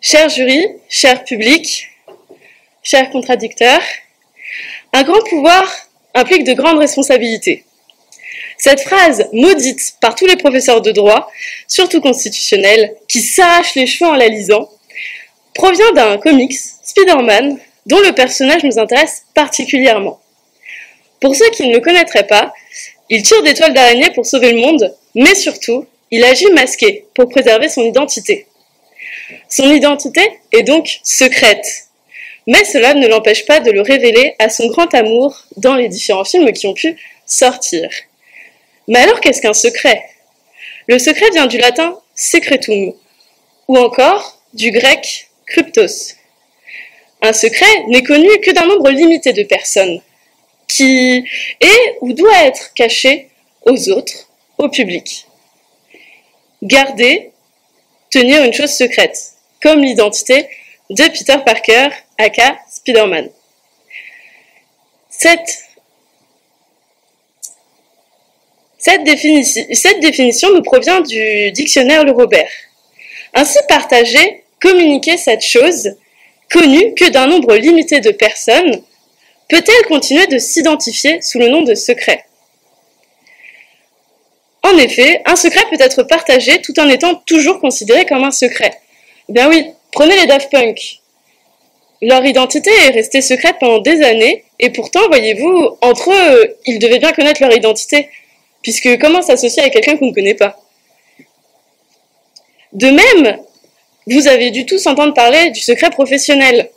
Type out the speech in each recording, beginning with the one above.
Cher jury, cher public, chers contradicteurs, un grand pouvoir implique de grandes responsabilités. Cette phrase maudite par tous les professeurs de droit, surtout constitutionnels, qui s'arrachent les cheveux en la lisant, provient d'un comics, Spider-Man, dont le personnage nous intéresse particulièrement. Pour ceux qui ne le connaîtraient pas, il tire des toiles d'araignée pour sauver le monde, mais surtout, il agit masqué pour préserver son identité. Son identité est donc secrète, mais cela ne l'empêche pas de le révéler à son grand amour dans les différents films qui ont pu sortir. Mais alors qu'est-ce qu'un secret? Le secret vient du latin secretum, ou encore du grec kryptos. Un secret n'est connu que d'un nombre limité de personnes, qui est ou doit être caché aux autres, au public. Garder, tenir une chose secrète, comme l'identité de Peter Parker, aka Spider-Man. Cette définition nous provient du dictionnaire Le Robert. Ainsi partager, communiquer cette chose, connue que d'un nombre limité de personnes, peut-elle continuer de s'identifier sous le nom de secret? En effet, un secret peut être partagé tout en étant toujours considéré comme un secret. Eh bien oui, prenez les Daft Punk. Leur identité est restée secrète pendant des années, et pourtant, voyez-vous, entre eux, ils devaient bien connaître leur identité, puisque comment s'associer avec quelqu'un qu'on ne connaît pas? De même, vous avez dû tous entendre parler du secret professionnel.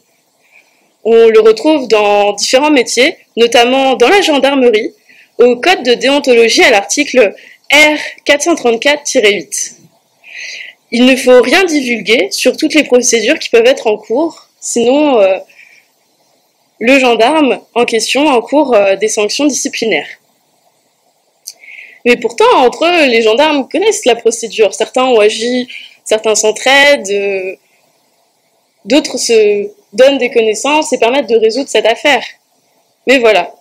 On le retrouve dans différents métiers, notamment dans la gendarmerie, au code de déontologie à l'article R434-8. Il ne faut rien divulguer sur toutes les procédures qui peuvent être en cours, sinon le gendarme en question encourt des sanctions disciplinaires. Mais pourtant, entre eux, les gendarmes connaissent la procédure. Certains ont agi, certains s'entraident, d'autres se donnent des connaissances et permettent de résoudre cette affaire. Mais voilà,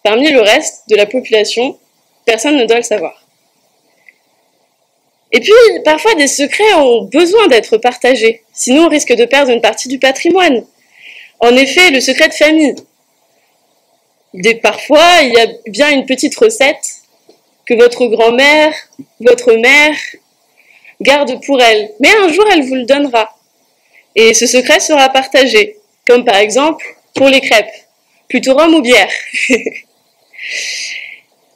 parmi le reste de la population, personne ne doit le savoir. Et puis, parfois, des secrets ont besoin d'être partagés, sinon on risque de perdre une partie du patrimoine. En effet, le secret de famille. Parfois, il y a bien une petite recette que votre grand-mère, votre mère garde pour elle, mais un jour elle vous le donnera. Et ce secret sera partagé, comme par exemple pour les crêpes, plutôt rhum ou bière.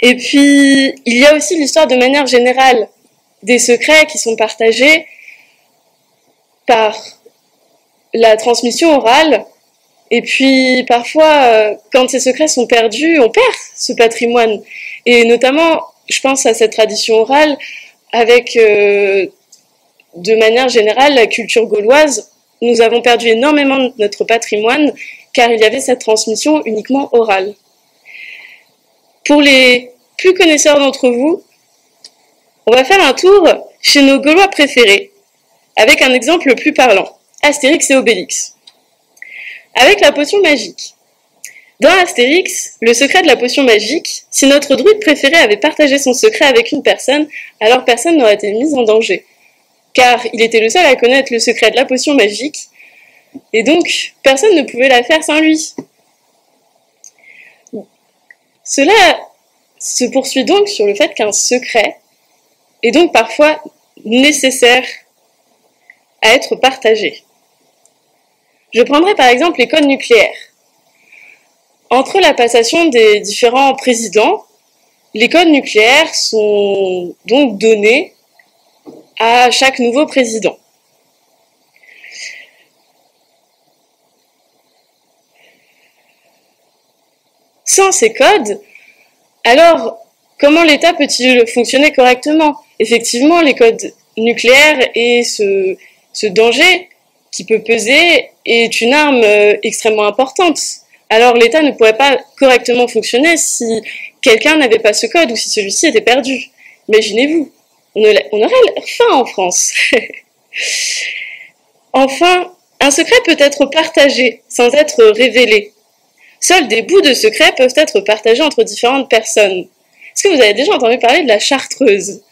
Et puis, il y a aussi l'histoire de manière générale, des secrets qui sont partagés par la transmission orale, et puis parfois, quand ces secrets sont perdus, on perd ce patrimoine. Et notamment, je pense à cette tradition orale avec, de manière générale, la culture gauloise. Nous avons perdu énormément de notre patrimoine car il y avait cette transmission uniquement orale. Pour les plus connaisseurs d'entre vous, on va faire un tour chez nos Gaulois préférés avec un exemple plus parlant, Astérix et Obélix. Avec la potion magique. Dans Astérix, le secret de la potion magique, si notre druide préféré avait partagé son secret avec une personne, alors personne n'aurait été mis en danger. Car il était le seul à connaître le secret de la potion magique, et donc personne ne pouvait la faire sans lui. Cela se poursuit donc sur le fait qu'un secret est donc parfois nécessaire à être partagé. Je prendrai par exemple les codes nucléaires. Entre la passation des différents présidents, les codes nucléaires sont donc donnés à chaque nouveau président. Sans ces codes, alors comment l'État peut-il fonctionner correctement? Effectivement, les codes nucléaires et ce danger qui peut peser est une arme extrêmement importante. Alors l'État ne pourrait pas correctement fonctionner si quelqu'un n'avait pas ce code ou si celui-ci était perdu. Imaginez-vous, on aurait faim en France. Enfin, un secret peut être partagé sans être révélé. Seuls des bouts de secret peuvent être partagés entre différentes personnes. Est-ce que vous avez déjà entendu parler de la chartreuse?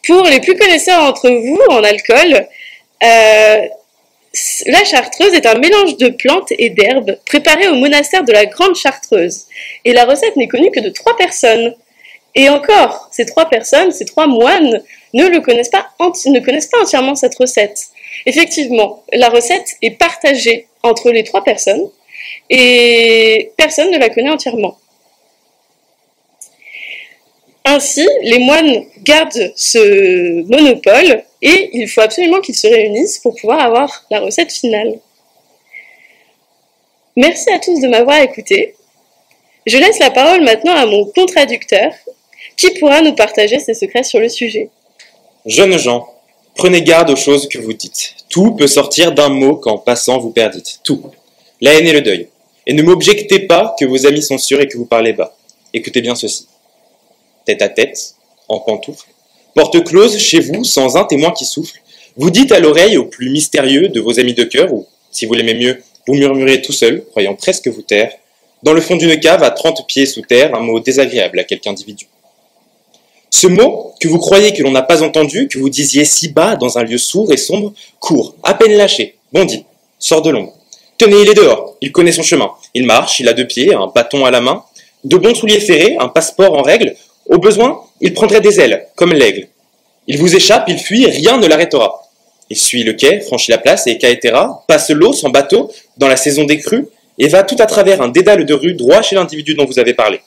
Pour les plus connaisseurs d'entre vous en alcool, La chartreuse est un mélange de plantes et d'herbes préparé au monastère de la Grande Chartreuse. Et la recette n'est connue que de 3 personnes. Et encore, ces 3 personnes, ces 3 moines, ne connaissent pas entièrement cette recette. Effectivement, la recette est partagée entre les 3 personnes et personne ne la connaît entièrement. Ainsi, les moines gardent ce monopole et il faut absolument qu'ils se réunissent pour pouvoir avoir la recette finale. Merci à tous de m'avoir écouté. Je laisse la parole maintenant à mon contradicteur qui pourra nous partager ses secrets sur le sujet. Jeunes gens, prenez garde aux choses que vous dites. Tout peut sortir d'un mot qu'en passant vous perdites. Tout. La haine et le deuil. Et ne m'objectez pas que vos amis sont sûrs et que vous parlez bas. Écoutez bien ceci. Tête à tête, en pantoufles, porte close chez vous, sans un témoin qui souffle, vous dites à l'oreille au plus mystérieux de vos amis de cœur, ou, si vous l'aimez mieux, vous murmurez tout seul, croyant presque vous taire, dans le fond d'une cave à 30 pieds sous terre, un mot désagréable à quelque individu. Ce mot, que vous croyez que l'on n'a pas entendu, que vous disiez si bas dans un lieu sourd et sombre, court, à peine lâché, bondit, sort de l'ombre. Tenez, il est dehors, il connaît son chemin, il marche, il a 2 pieds, un bâton à la main, de bons souliers ferrés, un passeport en règle. Au besoin, il prendrait des ailes, comme l'aigle. Il vous échappe, il fuit, rien ne l'arrêtera. Il suit le quai, franchit la place et Caetera, passe l'eau sans bateau, dans la saison des crues, et va tout à travers un dédale de rue droit chez l'individu dont vous avez parlé.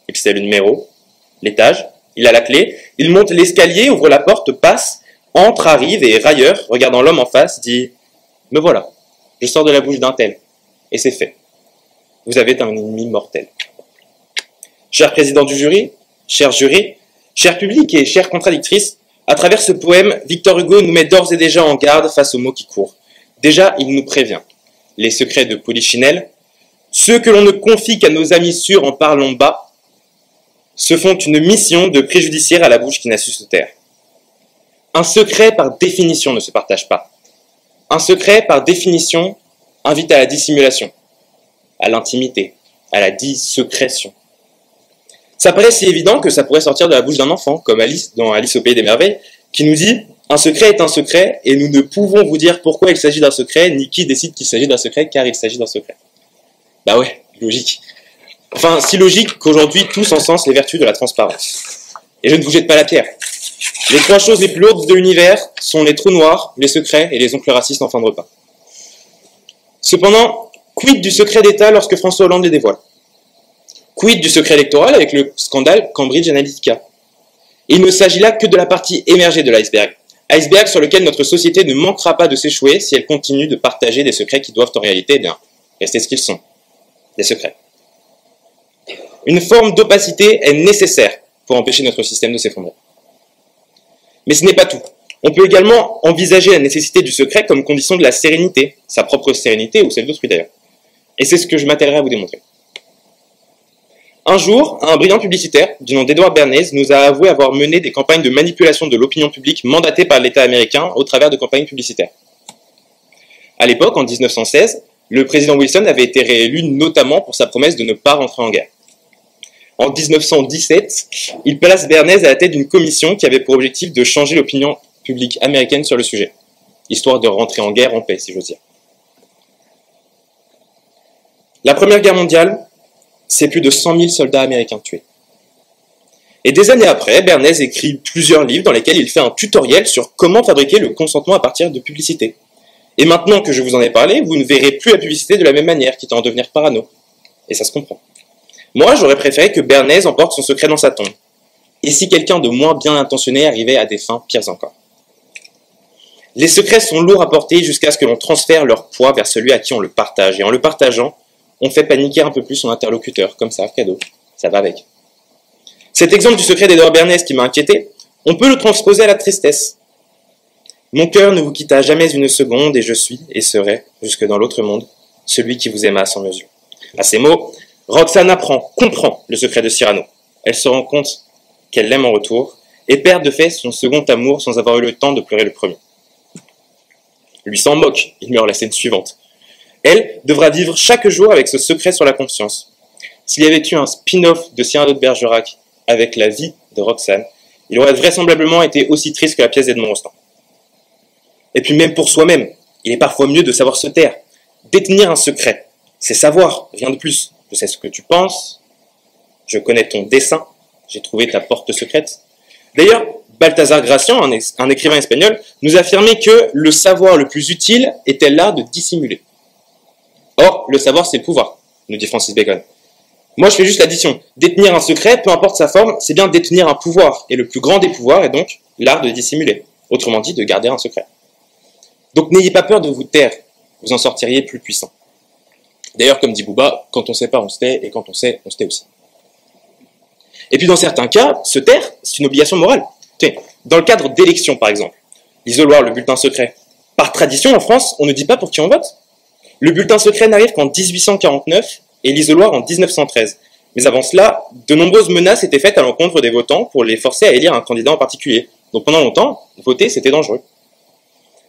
Il sait le numéro, l'étage, il a la clé, il monte l'escalier, ouvre la porte, passe, entre, arrive et railleur, regardant l'homme en face, dit « Me voilà, je sors de la bouche d'un tel. » Et c'est fait. Vous avez un ennemi mortel. Cher président du jury, cher jury, cher public et chère contradictrice, à travers ce poème, Victor Hugo nous met d'ores et déjà en garde face aux mots qui courent. Déjà, il nous prévient. Les secrets de Polichinelle, ceux que l'on ne confie qu'à nos amis sûrs en parlant bas, se font une mission de préjudiciaire à la bouche qui n'a su se taire. Un secret, par définition, ne se partage pas. Un secret, par définition, invite à la dissimulation, à l'intimité, à la dissécrétion. Ça paraît si évident que ça pourrait sortir de la bouche d'un enfant, comme Alice dans Alice au Pays des Merveilles, qui nous dit « Un secret est un secret, et nous ne pouvons vous dire pourquoi il s'agit d'un secret, ni qui décide qu'il s'agit d'un secret, car il s'agit d'un secret. » Bah ouais, logique. Enfin, si logique qu'aujourd'hui tous encensent les vertus de la transparence. Et je ne vous jette pas la pierre. Les 3 choses les plus lourdes de l'univers sont les trous noirs, les secrets et les oncles racistes en fin de repas. Cependant, quid du secret d'État lorsque François Hollande les dévoile? Quid du secret électoral avec le scandale Cambridge Analytica? Il ne s'agit là que de la partie émergée de l'iceberg. Iceberg sur lequel notre société ne manquera pas de s'échouer si elle continue de partager des secrets qui doivent en réalité rester ce qu'ils sont, des secrets. Une forme d'opacité est nécessaire pour empêcher notre système de s'effondrer. Mais ce n'est pas tout. On peut également envisager la nécessité du secret comme condition de la sérénité, sa propre sérénité ou celle d'autrui d'ailleurs. Et c'est ce que je m'attellerai à vous démontrer. Un jour, un brillant publicitaire, du nom d'Edward Bernays, nous a avoué avoir mené des campagnes de manipulation de l'opinion publique mandatées par l'État américain au travers de campagnes publicitaires. À l'époque, en 1916, le président Wilson avait été réélu notamment pour sa promesse de ne pas rentrer en guerre. En 1917, il place Bernays à la tête d'une commission qui avait pour objectif de changer l'opinion publique américaine sur le sujet, histoire de rentrer en guerre en paix, si j'ose dire. La Première Guerre mondiale, c'est plus de 100 000 soldats américains tués. Et des années après, Bernays écrit plusieurs livres dans lesquels il fait un tutoriel sur comment fabriquer le consentement à partir de publicité. Et maintenant que je vous en ai parlé, vous ne verrez plus la publicité de la même manière, quitte à en devenir parano. Et ça se comprend. Moi, j'aurais préféré que Bernays emporte son secret dans sa tombe. Et si quelqu'un de moins bien intentionné arrivait à des fins pires encore? Les secrets sont lourds à porter jusqu'à ce que l'on transfère leur poids vers celui à qui on le partage. Et en le partageant, on fait paniquer un peu plus son interlocuteur, comme ça, cadeau, ça va avec. Cet exemple du secret d'Edward Bernays qui m'a inquiété, on peut le transposer à la tristesse. Mon cœur ne vous quitta jamais une seconde, et je suis, et serai, jusque dans l'autre monde, celui qui vous aima sans mesure. À ces mots, Roxane comprend le secret de Cyrano. Elle se rend compte qu'elle l'aime en retour, et perd de fait son second amour sans avoir eu le temps de pleurer le premier. Lui s'en moque, il meurt la scène suivante. Elle devra vivre chaque jour avec ce secret sur la conscience. S'il y avait eu un spin-off de Cyrano de Bergerac avec la vie de Roxane, il aurait vraisemblablement été aussi triste que la pièce d'Edmond Rostand. Et puis même pour soi-même, Il est parfois mieux de savoir se taire. Détenir un secret, c'est savoir, rien de plus. Je sais ce que tu penses, je connais ton dessein, j'ai trouvé ta porte secrète. D'ailleurs, Balthazar Gracian, un écrivain espagnol, nous affirmait que le savoir le plus utile était l'art de dissimuler. Or, le savoir, c'est le pouvoir, nous dit Francis Bacon. Moi, je fais juste l'addition. Détenir un secret, peu importe sa forme, c'est bien détenir un pouvoir. Et le plus grand des pouvoirs est donc l'art de dissimuler. Autrement dit, de garder un secret. Donc, n'ayez pas peur de vous taire. Vous en sortiriez plus puissant. D'ailleurs, comme dit Booba, quand on ne sait pas, on se tait, et quand on sait aussi. Et puis, dans certains cas, se taire, c'est une obligation morale. Dans le cadre d'élections, par exemple, l'isoloir, le bulletin secret. Par tradition, en France, on ne dit pas pour qui on vote. Le bulletin secret n'arrive qu'en 1849 et l'isoloir en 1913. Mais avant cela, de nombreuses menaces étaient faites à l'encontre des votants pour les forcer à élire un candidat en particulier. Donc pendant longtemps, voter, c'était dangereux.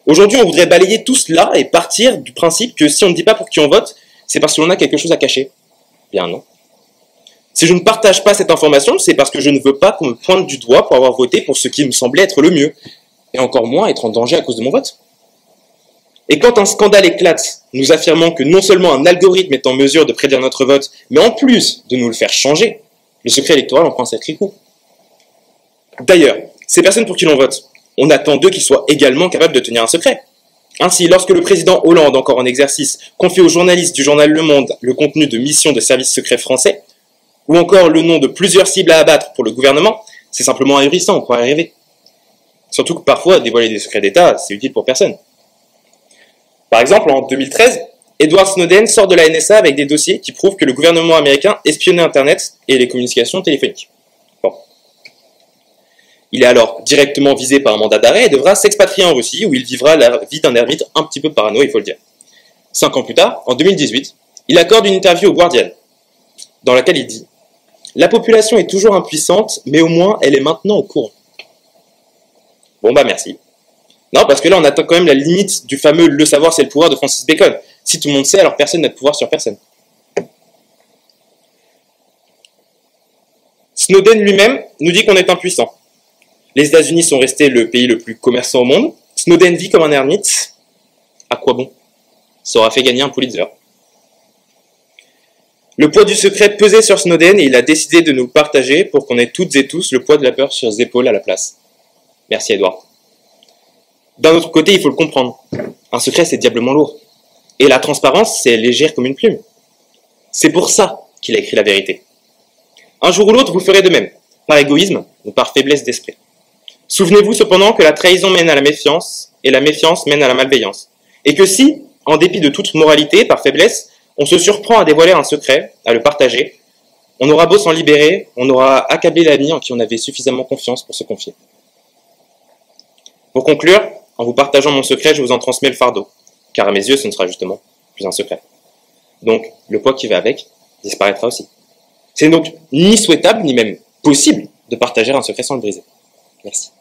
Aujourd'hui, on voudrait balayer tout cela et partir du principe que si on ne dit pas pour qui on vote, c'est parce que l'on a quelque chose à cacher. Bien non. Si je ne partage pas cette information, c'est parce que je ne veux pas qu'on me pointe du doigt pour avoir voté pour ce qui me semblait être le mieux, et encore moins être en danger à cause de mon vote. Et quand un scandale éclate, nous affirmons que non seulement un algorithme est en mesure de prédire notre vote, mais en plus de nous le faire changer, le secret électoral en prend un sacré coup. D'ailleurs, ces personnes pour qui l'on vote, on attend d'eux qu'ils soient également capables de tenir un secret. Ainsi, lorsque le président Hollande, encore en exercice, confie aux journalistes du journal Le Monde le contenu de missions de services secrets français, ou encore le nom de plusieurs cibles à abattre pour le gouvernement, c'est simplement ahurissant, on pourrait rêver. Surtout que parfois, dévoiler des secrets d'État, c'est utile pour personne. Par exemple, en 2013, Edward Snowden sort de la NSA avec des dossiers qui prouvent que le gouvernement américain espionnait Internet et les communications téléphoniques. Bon. Il est alors directement visé par un mandat d'arrêt et devra s'expatrier en Russie, où il vivra la vie d'un ermite un petit peu parano, il faut le dire. 5 ans plus tard, en 2018, il accorde une interview au Guardian, dans laquelle il dit « La population est toujours impuissante, mais au moins elle est maintenant au courant. » Bon bah merci. Non, parce que là on atteint quand même la limite du fameux « le savoir c'est le pouvoir » de Francis Bacon. Si tout le monde sait, alors personne n'a de pouvoir sur personne. Snowden lui-même nous dit qu'on est impuissant. Les États-Unis sont restés le pays le plus commerçant au monde. Snowden vit comme un ermite. À quoi bon? Ça aura fait gagner un Pulitzer. Le poids du secret pesait sur Snowden et il a décidé de nous le partager pour qu'on ait toutes et tous le poids de la peur sur les épaules à la place. Merci Edouard. D'un autre côté, il faut le comprendre. Un secret, c'est diablement lourd. Et la transparence, c'est légère comme une plume. C'est pour ça qu'il a écrit la vérité. Un jour ou l'autre, vous ferez de même, par égoïsme ou par faiblesse d'esprit. Souvenez-vous cependant que la trahison mène à la méfiance, et la méfiance mène à la malveillance. Et que si, en dépit de toute moralité, par faiblesse, on se surprend à dévoiler un secret, à le partager, on aura beau s'en libérer, on aura accablé l'ami en qui on avait suffisamment confiance pour se confier. Pour conclure, en vous partageant mon secret, je vous en transmets le fardeau, car à mes yeux, ce ne sera justement plus un secret. Donc, le poids qui va avec disparaîtra aussi. C'est donc ni souhaitable, ni même possible de partager un secret sans le briser. Merci.